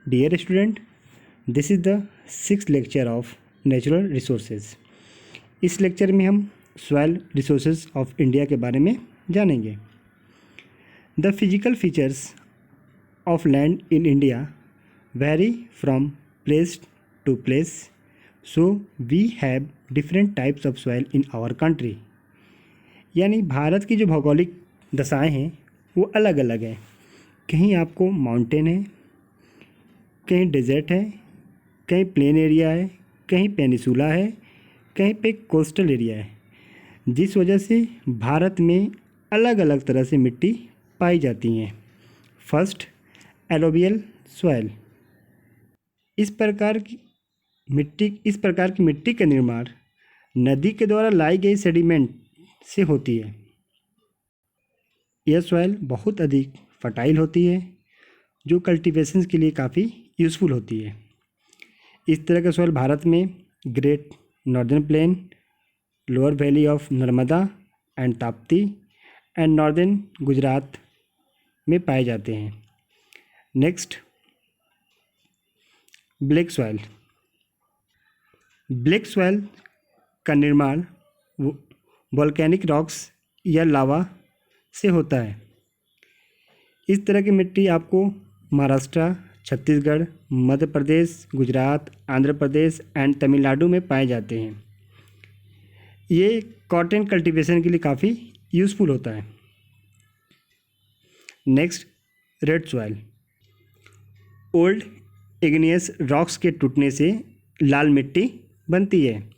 Dear student, this is the 6th lecture of Natural Resources. इस lecture में हम soil resources of India के बारे में जानेंगे. The physical features of land in India vary from place to place, so we have different types of soil in our country. यानी भारत की जो भौगोलिक दशाएं हैं वो अलग अलग हैं. कहीं आपको माउंटेन है, कहीं डेजर्ट है, कहीं प्लेन एरिया है, कहीं पेनिसुला है, कहीं पे कोस्टल एरिया है, जिस वजह से भारत में अलग अलग तरह से मिट्टी पाई जाती हैं. First, alluvial soil. इस प्रकार की मिट्टी का निर्माण नदी के द्वारा लाई गई सेडिमेंट से होती है. यह सॉइल बहुत अधिक फर्टाइल होती है, जो कल्टीवेशन के लिए काफ़ी यूज़फुल होती है. इस तरह का सॉइल भारत में great northern plain, lower valley of Narmada and Tapti and northern Gujarat में पाए जाते हैं. Next, black soil. Black soil का निर्माण वोल्केनिक रॉक्स या लावा से होता है. इस तरह की मिट्टी आपको महाराष्ट्र, छत्तीसगढ़, मध्य प्रदेश, गुजरात, आंध्र प्रदेश एंड तमिलनाडु में पाए जाते हैं. ये कॉटन कल्टीवेशन के लिए काफ़ी यूज़फुल होता है. Next, red soil. Old igneous rocks के टूटने से लाल मिट्टी बनती है.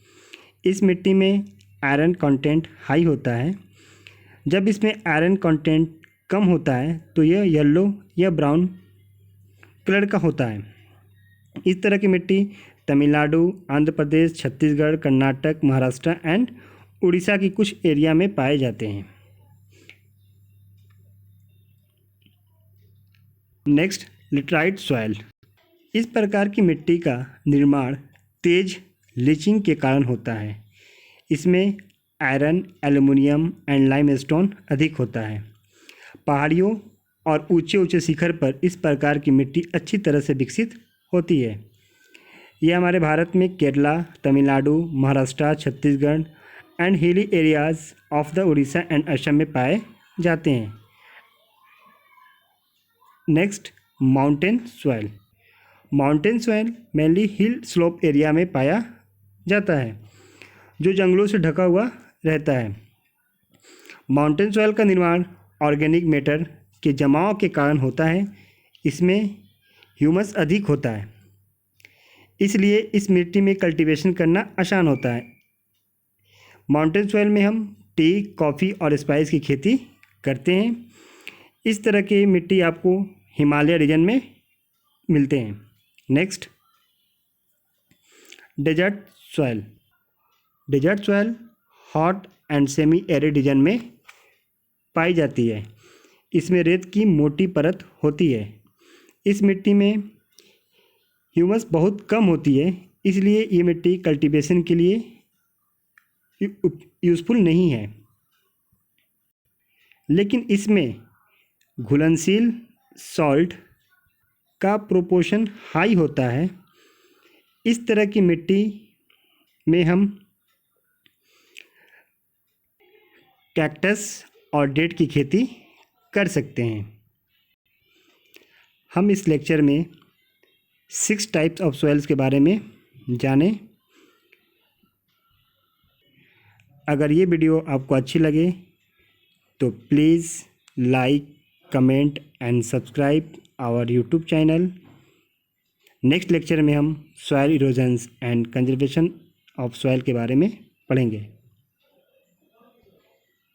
इस मिट्टी में आयरन कंटेंट हाई होता है. जब इसमें आयरन कंटेंट कम होता है तो यह येलो या ब्राउन कलर का होता है. इस तरह की मिट्टी तमिलनाडु, आंध्र प्रदेश, छत्तीसगढ़, कर्नाटक, महाराष्ट्र एंड उड़ीसा की कुछ एरिया में पाए जाते हैं. Next, laterite soil. इस प्रकार की मिट्टी का निर्माण तेज लीचिंग के कारण होता है. इसमें आयरन, एल्युमिनियम एंड लाइमस्टोन अधिक होता है. पहाड़ियों और ऊंचे ऊंचे शिखर पर इस प्रकार की मिट्टी अच्छी तरह से विकसित होती है. यह हमारे भारत में Kerala, Tamil Nadu, Maharashtra, Chhattisgarh and hilly areas of the Orissa and Assam में पाए जाते हैं. Next, mountain soil. Mountain soil mainly hill slope area में पाया जाता है, जो जंगलों से ढका हुआ रहता है. माउंटेन सॉइल का निर्माण ऑर्गेनिक मैटर के जमाव के कारण होता है. इसमें ह्यूमस अधिक होता है, इसलिए इस मिट्टी में कल्टीवेशन करना आसान होता है. माउंटेन सॉइल में हम टी, कॉफ़ी और स्पाइस की खेती करते हैं. इस तरह की मिट्टी आपको हिमालय रीजन में मिलते हैं. Next, desert soil. Desert soil hot and semi arid region में पाई जाती है. इसमें रेत की मोटी परत होती है. इस मिट्टी में ह्यूमस बहुत कम होती है, इसलिए ये मिट्टी कल्टीवेशन के लिए यूज़फुल नहीं है. लेकिन इसमें घुलनशील सॉल्ट का प्रोपोर्शन हाई होता है. इस तरह की मिट्टी में हम कैक्टस और डेट की खेती कर सकते हैं. हम इस लेक्चर में 6 टाइप्स ऑफ सॉइल्स के बारे में जाने. अगर ये वीडियो आपको अच्छी लगे तो please like, comment and subscribe our YouTube channel. Next lecture में हम soil erosions and conservation of soil के बारे में पढ़ेंगे.